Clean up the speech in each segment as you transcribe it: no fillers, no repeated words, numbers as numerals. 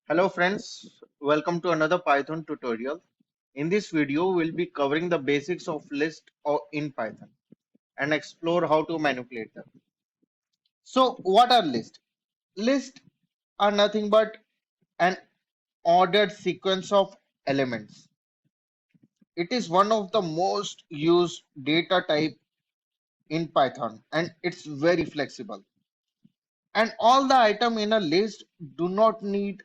Hello friends, welcome to another Python tutorial. In this video, we'll be covering the basics of list in Python and explore how to manipulate them. So what are lists? Lists are nothing but an ordered sequence of elements. It is one of the most used data type in Python and it's very flexible. And all the item in a list do not need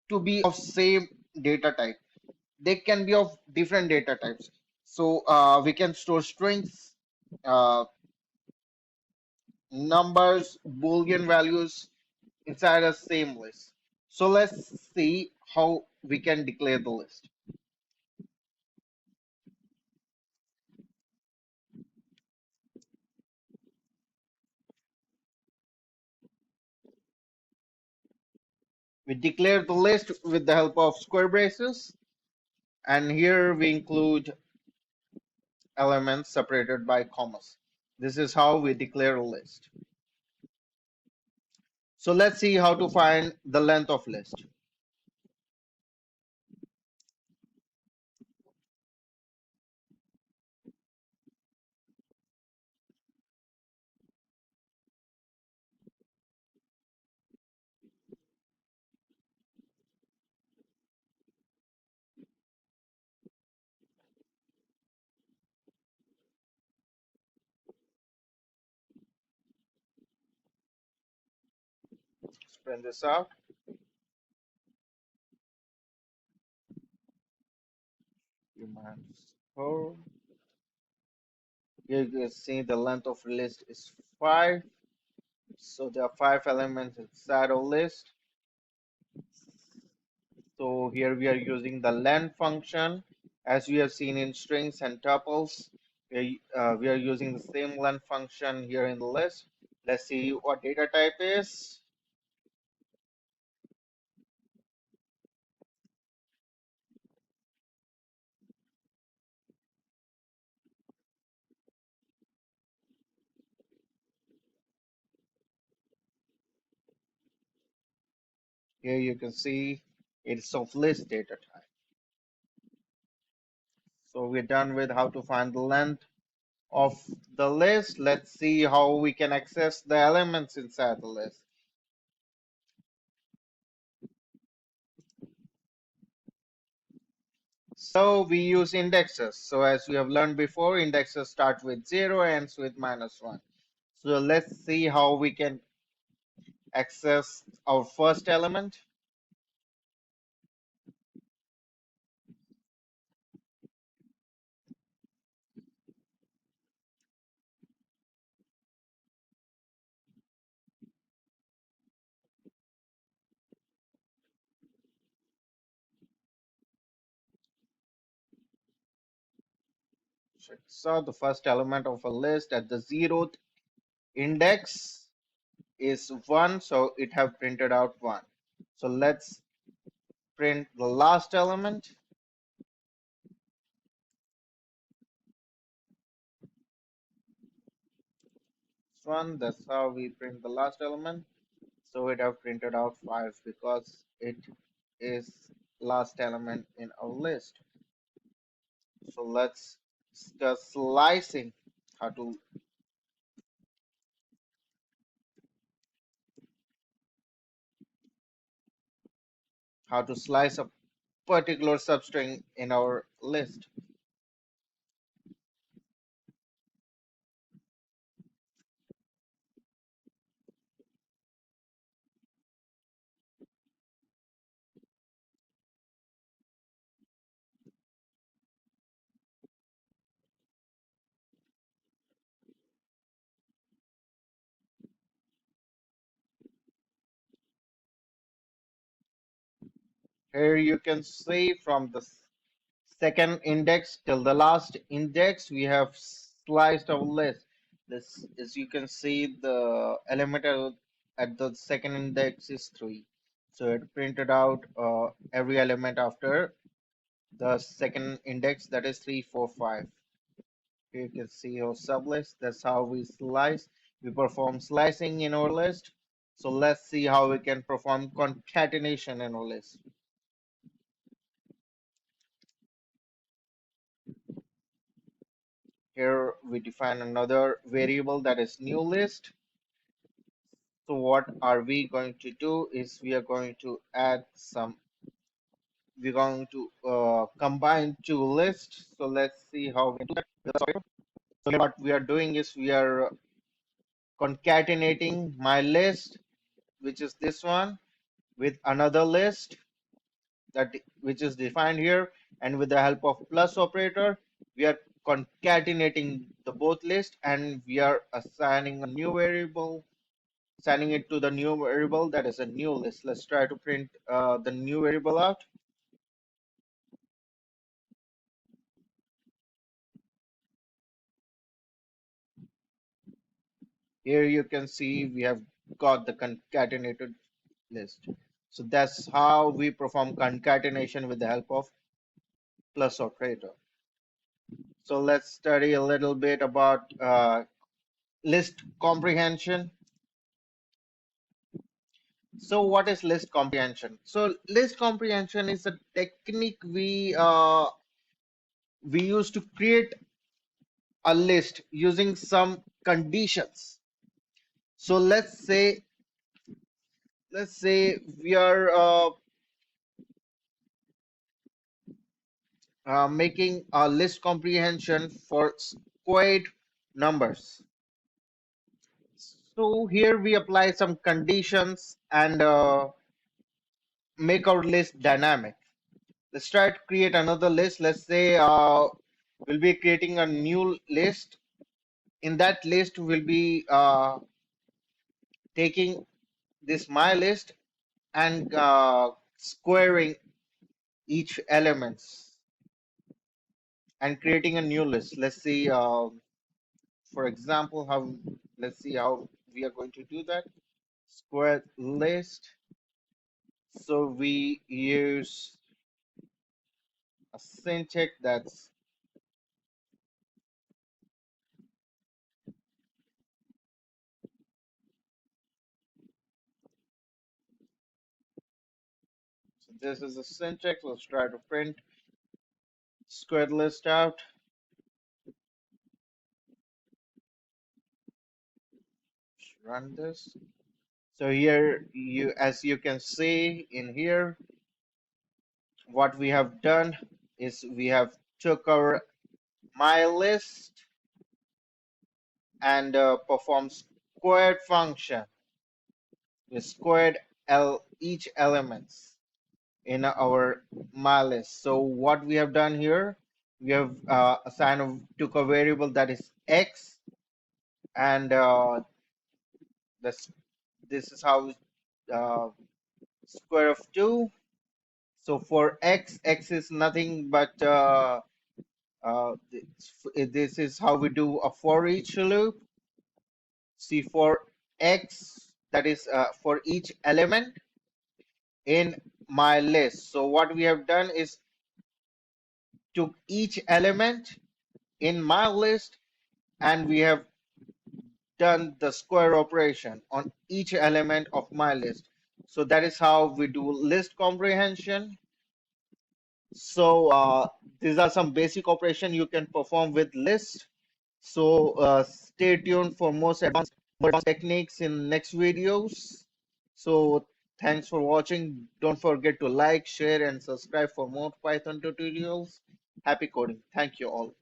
to be of same data type. They can be of different data types. So we can store strings, uh, numbers, Boolean values inside a same list. So let's see how we can declare the list. We declare the list with the help of square braces, and here we include elements separated by commas. This is how we declare a list. So let's see how to find the length of list. Let's print this out. Humans. Here you can see the length of list is 5. So there are 5 elements inside a list. So here we are using the len function as we have seen in strings and tuples. We are using the same len function here in the list. Let's see what data type is. Here you can see it's of list data type. So we're done with how to find the length of the list. Let's see how we can access the elements inside the list. So we use indexes. So as we have learned before, indexes start with 0, ends with -1. So let's see how we can access our first element. So the first element of a list at the 0th index is 1, so it have printed out 1. So let's print the last element. 1, that's how we print the last element. So it have printed out 5 because it is last element in our list. So let's discuss slicing, how to slice a particular substring in our list. Here you can see from the second index till the last index, we have sliced our list. This is, you can see the element at the second index is 3. So it printed out every element after the second index, that is 3, 4, 5. Here you can see our sublist. That's how we slice. We perform slicing in our list. So let's see how we can perform concatenation in a list. Here we define another variable that is new list. So what are we going to do is we are going to add some, we're going to combine two lists. So let's see how we do that. So what we are doing is we are concatenating my list, which is this one, with another list that which is defined here, and with the help of plus operator, we are concatenating the both list, and we are assigning a new variable, assigning it to the new variable that is a new list. Let's try to print the new variable out. Here you can see we have got the concatenated list. So that's how we perform concatenation with the help of plus operator. So let's study a little bit about list comprehension. So what is list comprehension? So list comprehension is a technique we use to create a list using some conditions. So let's say we are making a list comprehension for squared numbers. So here we apply some conditions and make our list dynamic. Let's try to create another list. Let's say we'll be creating a new list. In that list, we'll be taking this my list and squaring each elements and creating a new list. Let's see, for example, how let's see how we are going to do that. Square list. So we use a syntax that's so this is a syntax. Let's try to print squared list out. Run this. So here you as you can see in here, what we have done is we have took our my list and performed squared function. We squared each elements in our my list. So what we have done here, we have took a variable that is x, and this this is how uh, square of 2. So for x, x is nothing but this is how we do a for each loop. See, for x, that is for each element in my list. So what we have done is took each element in my list and we have done the square operation on each element of my list. So that is how we do list comprehension. So these are some basic operation you can perform with list. So stay tuned for more advanced techniques in next videos. So thanks for watching. Don't forget to like, share, and subscribe for more Python tutorials. Happy coding. Thank you all.